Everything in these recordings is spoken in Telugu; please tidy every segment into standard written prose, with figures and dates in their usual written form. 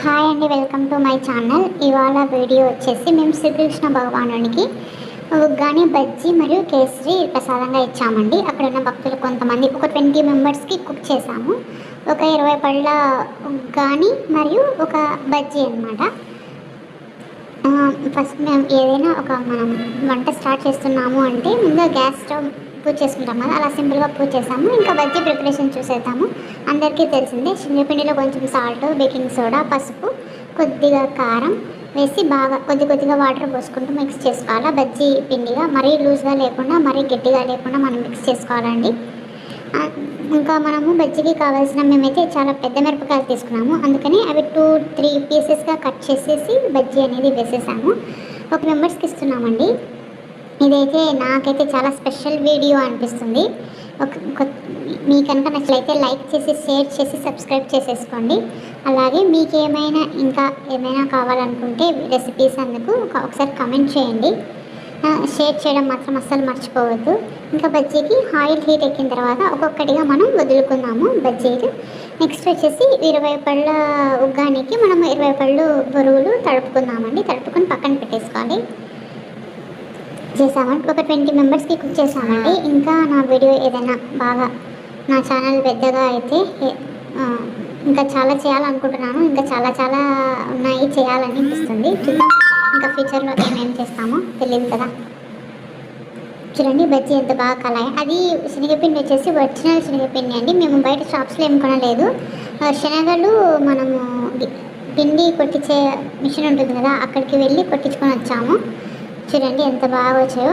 హాయ్ అండి, వెల్కమ్ టు మై ఛానల్. ఇవాళ వీడియో వచ్చేసి మేము శ్రీకృష్ణ భగవానునికి ఉగ్గాని బజ్జీ మరియు కేసరి ప్రసాదంగా ఇచ్చామండి. అక్కడ ఉన్న భక్తులు కొంతమంది ఒక 20 మెంబర్స్కి కుక్ చేసాము. ఒక 20 పళ్ళ ఉగ్గాని మరియు ఒక బజ్జీ అనమాట. ఫస్ట్ మేము ఏదైనా మనం వంట స్టార్ట్ చేస్తున్నాము అంటే ముందుగా గ్యాస్ స్టవ్ పూజ చేసుకుంటాం కదా, అలా సింపుల్గా పూజ చేసాము. ఇంకా బజ్జీ ప్రిపరేషన్ చూసేద్దాము. అందరికీ తెలిసిందే, శనగపిండిలో కొంచెం సాల్ట్, బేకింగ్ సోడా, పసుపు, కొద్దిగా కారం వేసి బాగా కొద్దిగా వాటర్ పోసుకుంటూ మిక్స్ చేసుకోవాలి. బజ్జీ పిండిగా మరీ లూజ్గా లేకుండా మరీ గట్టిగా లేకుండా మనం మిక్స్ చేసుకోవాలండి. ఇంకా మనము బజ్జీకి కావాల్సిన మేమైతే చాలా పెద్ద మిరపకాయలు తీసుకున్నాము, అందుకని అవి 2-3 పీసెస్గా కట్ చేసేసి బజ్జీ అనేది వేసేసాము. ఒక మెంబర్స్కి ఇస్తున్నామండి. ఇదైతే నాకైతే చాలా స్పెషల్ వీడియో అనిపిస్తుంది. మీ కనుక నచ్చినట్లయితే లైక్ చేసి, షేర్ చేసి, సబ్స్క్రైబ్ చేసేసుకోండి. అలాగే మీకు ఇంకా ఏమైనా కావాలనుకుంటే రెసిపీస్ అందుకు ఒకసారి కమెంట్ చేయండి. షేర్ చేయడం మాత్రం అస్సలు మర్చిపోవద్దు. ఇంకా బజ్జీకి ఆయిల్ హీట్ ఎక్కిన తర్వాత ఒక్కొక్కటిగా మనం వదులుకుందాము బజ్జీలు. నెక్స్ట్ వచ్చేసి 20 పళ్ళ ఉగ్గానికి మనం 20 పళ్ళు బొరుగులు తడుపుకుందామండి. తడుపుకొని పక్కన పెట్టేసుకోవాలి. చేసామంటే ఒక 20 మెంబర్స్కి కుక్ చేసామండి. ఇంకా నా వీడియో ఏదైనా బాగా నా ఛానల్ పెద్దగా అయితే ఇంకా చాలా చేయాలనుకుంటున్నాను. ఇంకా చాలా ఉన్నాయి చేయాలనిపిస్తుంది. చూద్దాం ఇంకా ఫ్యూచర్లో ఏమేమి చేస్తామో తెలియదు కదా. చూడండి బజ్జీ ఎంత బాగా కలాయి. అది శనగపిండి వచ్చేసి ఒరిజినల్ శనగపిండి అండి. మేము బయట షాప్స్లో ఏం కొనలేదు. శనగలు మనము పిండి కొట్టించే మిషన్ ఉంటుంది కదా, అక్కడికి వెళ్ళి కొట్టించుకొని వచ్చాము. చూడండి ఎంత బాగా వచ్చాయో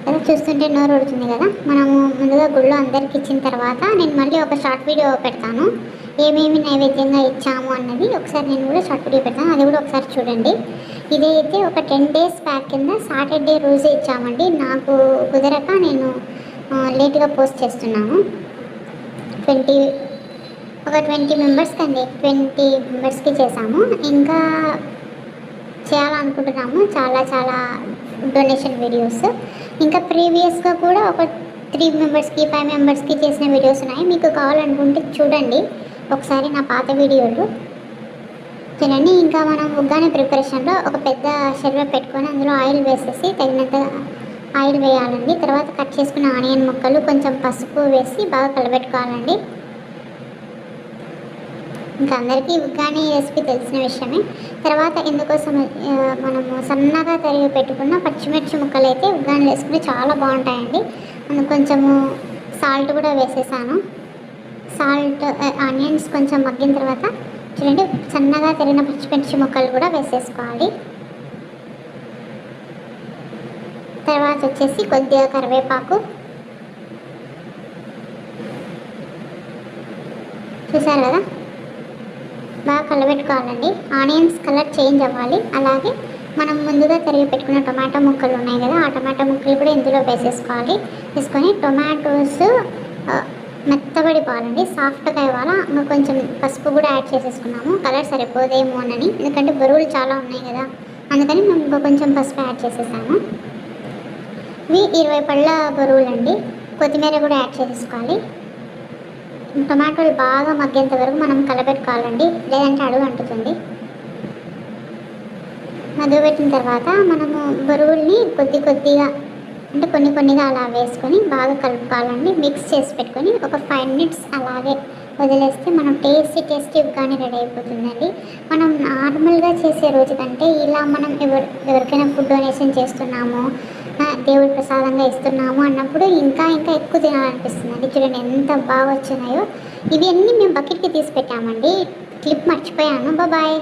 కదా, చూస్తుంటే నోరు ఉడుతుంది కదా. మనము ముందుగా గుళ్ళో అందరికి ఇచ్చిన తర్వాత నేను మళ్ళీ ఒక షార్ట్ వీడియో పెడతాను, ఏమేమి నైవేద్యంగా ఇచ్చాము అన్నది. ఒకసారి నేను కూడా షార్ట్ వీడియో పెడతాను, అది కూడా ఒకసారి చూడండి. ఇదైతే ఒక 10 డేస్ బ్యాక్ కింద సాటర్డే రోజే ఇచ్చామండి. నాకు కుదరక నేను లేట్గా పోస్ట్ చేస్తున్నాను. ఒక 20 మెంబర్స్కి అండి, 20 మెంబర్స్కి చేసాము. ఇంకా చేయాలనుకుంటున్నాము చాలా డొనేషన్ వీడియోస్. ఇంకా ప్రీవియస్గా కూడా ఒక 3 మెంబర్స్కి 5 మెంబర్స్కి చేసిన వీడియోస్ ఉన్నాయి. మీకు కావాలనుకుంటే చూడండి ఒకసారి నా పాత వీడియోలు చూడండి. ఇంకా మనం ఉగ్గాని ప్రిపరేషన్లో ఒక పెద్ద షెర్వ పెట్టుకొని అందులో ఆయిల్ వేసేసి తగినంత ఆయిల్ వేయాలండి. తర్వాత కట్ చేసుకున్న ఆనియన్ ముక్కలు, కొంచెం పసుపు వేసి బాగా కలబెట్టుకోవాలండి. ఇంకా అందరికీ ఉగ్గాని రెసిపీ తెలిసిన విషయమే. తర్వాత ఇందుకోసం మనము సన్నగా తరిగి పెట్టుకున్న పచ్చిమిర్చి ముక్కలు అయితే ఉగ్గాని వేసుకుని చాలా బాగుంటాయండి. అందుకు కొంచెము సాల్ట్ కూడా వేసేసాను. సాల్ట్, ఆనియన్స్ కొంచెం మగ్గిన తర్వాత చూడండి సన్నగా తరిగిన పచ్చిమిర్చి ముక్కలు కూడా వేసేసుకోవాలి. తర్వాత వచ్చేసి కొద్దిగా కరివేపాకు, చూసారు కదా, బాగా కలబెట్టుకోవాలండి. ఆనియన్స్ కలర్ చేంజ్ అవ్వాలి. అలాగే మనం ముందుగా తరిగి పెట్టుకున్న టొమాటో ముక్కలు ఉన్నాయి కదా, ఆ టొమాటో ముక్కలు కూడా ఇందులో వేసేసుకోవాలి. వేసుకొని టొమాటోస్ మెత్తబడిపోవాలండి, సాఫ్ట్గా ఇవ్వాలా. ఇంకా కొంచెం పసుపు కూడా యాడ్ చేసేసుకున్నాము, కలర్ సరిపోదేమో అని, ఎందుకంటే బరువులు చాలా ఉన్నాయి కదా, అందుకని మేము ఇంకా కొంచెం పసుపు యాడ్ చేసేసాము. ఇవి 20 పళ్ళ బరువులండి. కొత్తిమీర కూడా యాడ్ చేసేసుకోవాలి. టొమాటోలు బాగా మగ్గేంత వరకు మనం కలబెట్టుకోవాలండి, లేదంటే అడుగు అంటుతుంది. మగ్గబెట్టిన తర్వాత మనము బరువుల్ని కొద్దిగా అంటే కొన్నిగా అలా వేసుకొని బాగా కలుపుకోవాలండి. మిక్స్ చేసి పెట్టుకొని ఒక 5 మినిట్స్ అలాగే వదిలేస్తే మనం టేస్టీ ఉగ్గాని రెడీ అయిపోతుందండి. మనం నార్మల్గా చేసే రోజు కంటే ఇలా మనం ఎవరికైనా ఫుడ్ డొనేషన్ చేస్తున్నాము, దేవుడి ప్రసాదంగా ఇస్తున్నాము అన్నప్పుడు ఇంకా ఎక్కువ తినాలనిపిస్తుందండి. చూడండి ఎంత బాగా వచ్చినాయో. ఇవి అన్నీ మేము బకెట్కి తీసి పెట్టామండి. క్లిప్ మర్చిపోయాను. బాయ్.